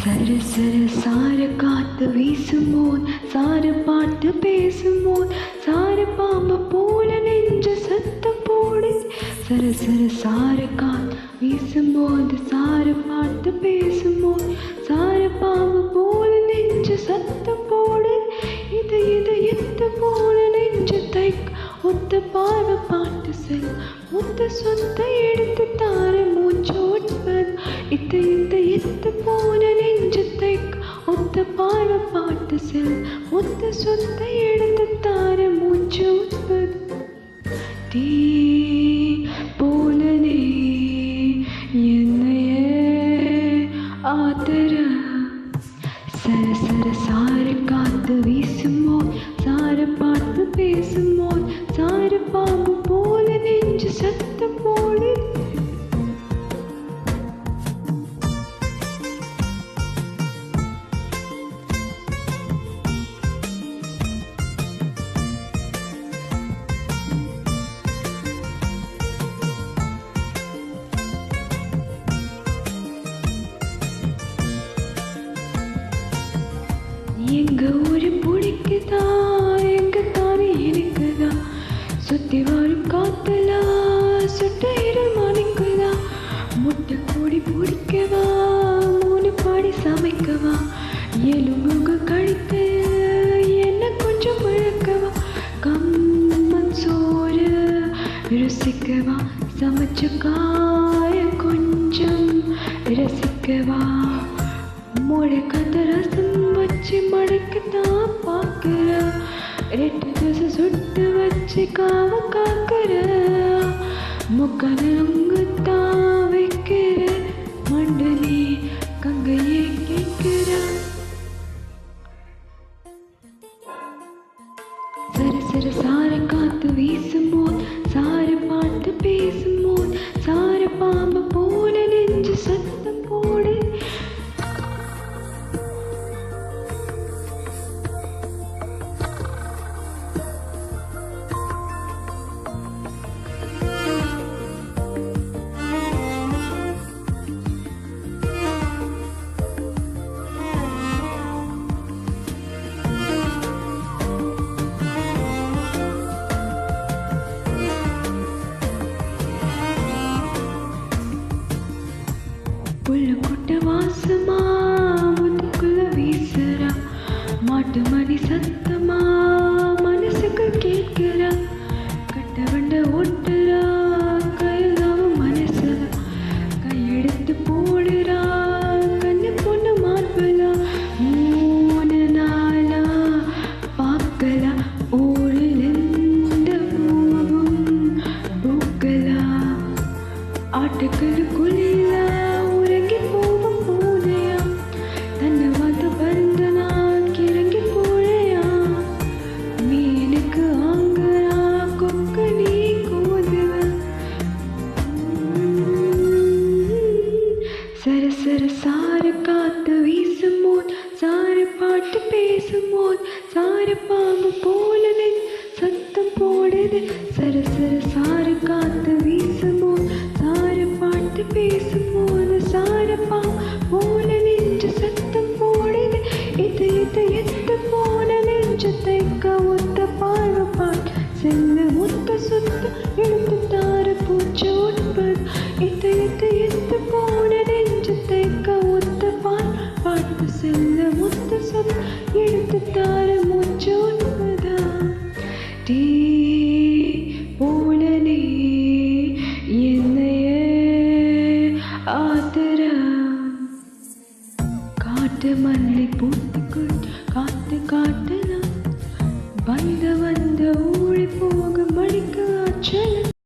சர சர சார காத்து வீசும்போது சார பாட்டு பேசும்போது சார பாம்பு போல நெஞ்ச சத்தம் போடு. சர சர சார காத்து வீசும்போது சார பாட்டு பேசும்போது சார பாம்பு போல நெஞ்ச சத்தம் போடு. இது எத்த போல நெஞ்ச தைக்க ஒத்த பார்வை பாட்டு செல் முத்த சொத்தை எடுத்து தார மூச்சோட்பது. இது எத்த போல நெஞ்ச தைக்க ஒத்த பார்வை பாட்டு செல் முத்த சொத்தை எடுத்து தார மூச்சோட்பது. தீ போலனே என்னையே ஆதர. சர சர சார காத்து வீசும்போது சார பாட்டு பேசும்போது சார பாம்பு போல நெஞ்சு சத்தம் போடு. எங்க ஊரு பிடிக்குதா எங்க தானே இருக்குதா சுத்தி வரும் காத்தலா சுட்ட இருள் மணிக்குதா. முட்டை கூடி பிடிக்கவா மூணு பாடி சமைக்கவா எலும்புங்க கழித்து என்ன கொஞ்சம் பழக்கவா. கம்மன் சோறு ருசிக்கவா சமைச்சு காய கொஞ்சம் ரசிக்கவா. முளைக்காத ரசம் வச்சு மடக்கத்தான் பார்க்குற ரெட்டு தோசை சுட்டு வச்சு காக்கிற முக்கான அங்குத்தான் வைக்கிற மண்டலி கங்கையே கேட்கிற. சர சர சார காத்து வீசும்போது சார பாட்டு பேசும்போது சார பாம்பு போல நெஞ்சு சத்தம் போடு. புல்லு கொட்ட வாசமா முத்துக்குள்ள வீசுறா மாட்டு மணி சத்தமா மனசுக்கு கேட்கிறா. கட்ட வண்ட ஓட்டுறா கையிலாம மனசுல கையெடுத்து போடுறா கண்ணு பொண்ணு மார்பலா. மூணு நாளா பார்க்கலா ஊரில் எந்த பூவும் பூக்கலா. ஆட்டுக்கள் குளிலா உறங்கி போகும் பூனையா தன்னை பார்த்து பறந்த நான் கிறங்கி போழையா. மீனுக்கு ஆங்குறா கொக்கு நீ கோதுவ. சர சர சார காத்து வீசும்போது சார பாட்டு பேசும்போது சார பாம்பு போல சத்தம் போடுது. சர சர சார காத்து வீசும்போது சார பாட்டு பேசும்போது சார பாம்பு போல நெஞ்சு சத்தம் போடுது. இது எத்த போல நெஞ்சு தைக்க ஒத்த பார்வை பாட்டு செல்லு முத்த சுத்த எடுத்து தார பூச்சி உட்பது. இது எத்த போல நெஞ்சு தைக்க ஒத்த பாட்டு செல்லு முத்த சுத்த எடுத்து தார மூச்சு உட்பதா. டீ போலனே என்னையே ஆதர. காட்டு மல்லி பூத்துக்குள் காத்து காட்டுதான் வந்த ஊழி போக மடிக்க ஆச்சல.